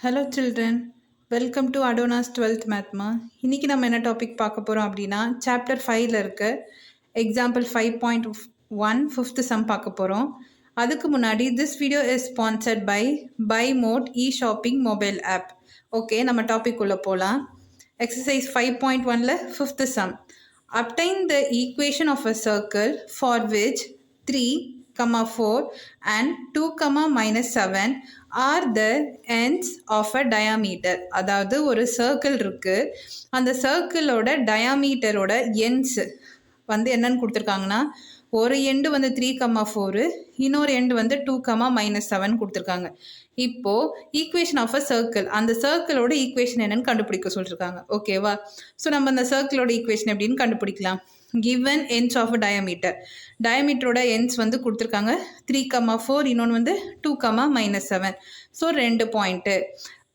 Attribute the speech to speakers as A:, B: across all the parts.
A: Hello children, welcome to Adona's 12th Mathma. இன்னைக்கு நம்ம என்ன டாபிக் பார்க்க போகிறோம் அப்படின்னா சாப்டர் 5ல இருக்க எக்ஸாம்பிள் 5.1 ஃபிஃப்த் சம் பார்க்க போகிறோம். அதுக்கு முன்னாடி this video is sponsored by மோட் ஷாப்பிங் மொபைல் ஆப். ஓகே, நம்ம டாபிக் உள்ள போகலாம். எக்ஸசைஸ் 5.1ல fifth sum. Obtain the equation of a circle for which 3, 4 and 2, -7 are the ends of a diameter. அதாவது ஒரு சர்க்கிள் இருக்கு, அந்த சர்க்கிளோட டயாமீட்டரோட எண்ட்ஸ் வந்து என்னன்னு கொடுத்துருக்காங்கன்னா, ஒரு எண்டு வந்து 3, 4, இன்னொரு எண்டு வந்து 2, -7 கொடுத்துருக்காங்க. இப்போ ஈக்குவேஷன் ஆஃப் அ சர்க்கிள், அந்த சர்க்கிளோட ஈக்குவேஷன் என்னன்னு கண்டுபிடிக்க சொல்லியிருக்காங்க. ஓகேவா? ஸோ நம்ம அந்த சர்க்கிளோட ஈக்குவேஷன் எப்படின்னு கண்டுபிடிக்கலாம். given ends of a diameter, டயமீட்டரோட ends வந்து கொடுத்துருக்காங்க 3, 4, இன்னொன்று வந்து 2, -7. So 2 point.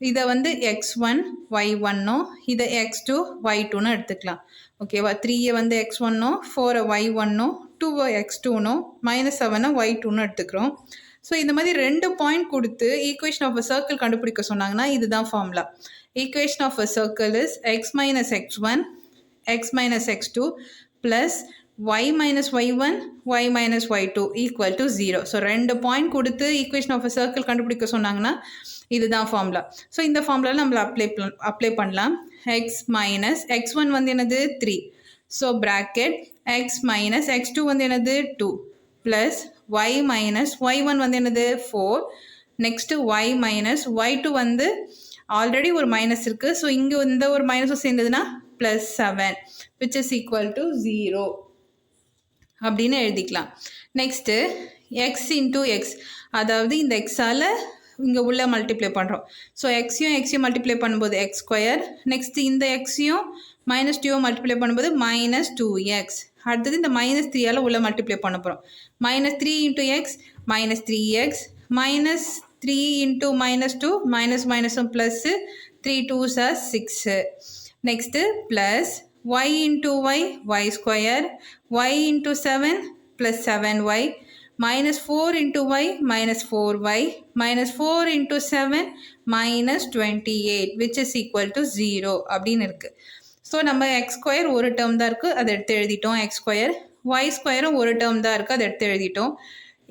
A: இதை வந்து x1 y1நோ இதை x2 y2ன்னு எடுத்துக்கலாம். ஓகேவா? 3 வந்து x1நோ 4 y1நோ 2 x2நோ -7 y2ன்னு எடுத்துக்கிறோம். ஸோ இந்த மாதிரி 2 பாயிண்ட் கொடுத்து ஈக்குவேஷன் ஆஃப் அ சர்க்கிள் கண்டுபிடிக்க சொன்னாங்கன்னா இதுதான் formula. Equation of a circle is x - x1 x - x2 plus y - y1 y - y2 equal to 0. So 2 point கொடுத்து ஈக்குவேஷன் ஆஃப் அ சர்க்கிள் கண்டுபிடிக்க சொன்னாங்கன்னா இதுதான் ஃபார்முலா. ஸோ இந்த ஃபார்முலா நம்மள அப்ளை பண்ணலாம். x1 வந்து என்னது 3. ஸோ ப்ராக்கெட் x - x2 வந்து என்னது 2 ப்ளஸ் y - y1 வந்து என்னது 4. நெக்ஸ்ட்டு y - y2 வந்து ஆல்ரெடி ஒரு மைனஸ் இருக்குது. ஸோ இங்கே இந்த ஒரு மைனஸும் சேர்ந்ததுன்னா +7 which is equal to 0 அப்படின்னு எழுதிக்கலாம். நெக்ஸ்ட்டு x into x, அதாவது இந்த எக்ஸால் இங்கே உள்ள மல்டிப்ளை பண்ணுறோம். ஸோ எக்ஸையும் மல்டிப்ளை பண்ணும்போது x², நெக்ஸ்ட்டு இந்த எக்ஸையும் -2 மல்டிப்ளை பண்ணும்போது -2x. அடுத்தது இந்த -3ஆல் உள்ள மல்டிப்ளை பண்ண போகிறோம். -3 into x -3x, -3 into -2 மைனஸும் plus 3 2s are 6. Next plus y into y y², y into 7 plus 7y, -4 into y -4y, -4 into 7 -28 which is equal to 0 அப்படின்னு இருக்குது. ஸோ நம்ம x² ஒரு டேர்ம் தான் இருக்குது, அதை எடுத்து எழுதிட்டோம். x² y²ம் ஒரு டேர்ம் தான் இருக்குது, அதை எடுத்து எழுதிட்டோம்.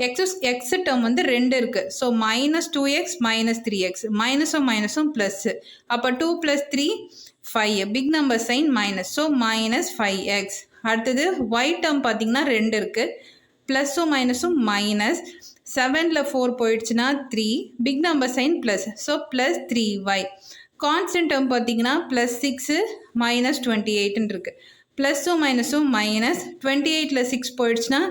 A: எக்ஸ் டேர்ம் வந்து 2 இருக்குது. ஸோ -2x -3x, மைனஸும் ப்ளஸ்ஸு. அப்போ 2 + 3 5, big number sign minus, so -5x. அடுத்தது y டேர்ம் பார்த்தீங்கன்னா 2 இருக்குது, ப்ளஸ்ஸும் மைனஸும் மைனஸ். 7ல் 4 போயிடுச்சுன்னா 3, big number sign plus, so +3y. Constant term பார்த்தீங்கன்னா +6 -28ன்னு இருக்குது, ப்ளஸ்ஸும் மைனஸும் மைனஸ். 28ல் 6 போயிடுச்சுன்னா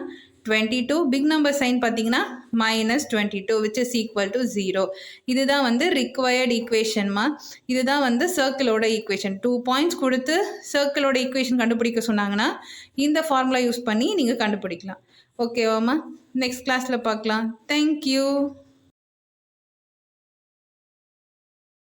A: 22, பிக் நம்பர் சைன் பார்த்தீங்கன்னா -22 which is equal to 0. இதுதான் வந்து ரிக்வயர்ட் ஈக்குவேஷன்மா. இதுதான் வந்து சர்க்கிளோட ஈக்குவேஷன். 2 பாயிண்ட்ஸ் கொடுத்து சர்க்கிளோட ஈக்குவேஷன் கண்டுபிடிக்க சொன்னாங்கன்னா இந்த ஃபார்முலா யூஸ் பண்ணி நீங்கள் கண்டுபிடிக்கலாம். ஓகேவாம்மா? நெக்ஸ்ட் கிளாஸில் பார்க்கலாம். தேங்க்யூ.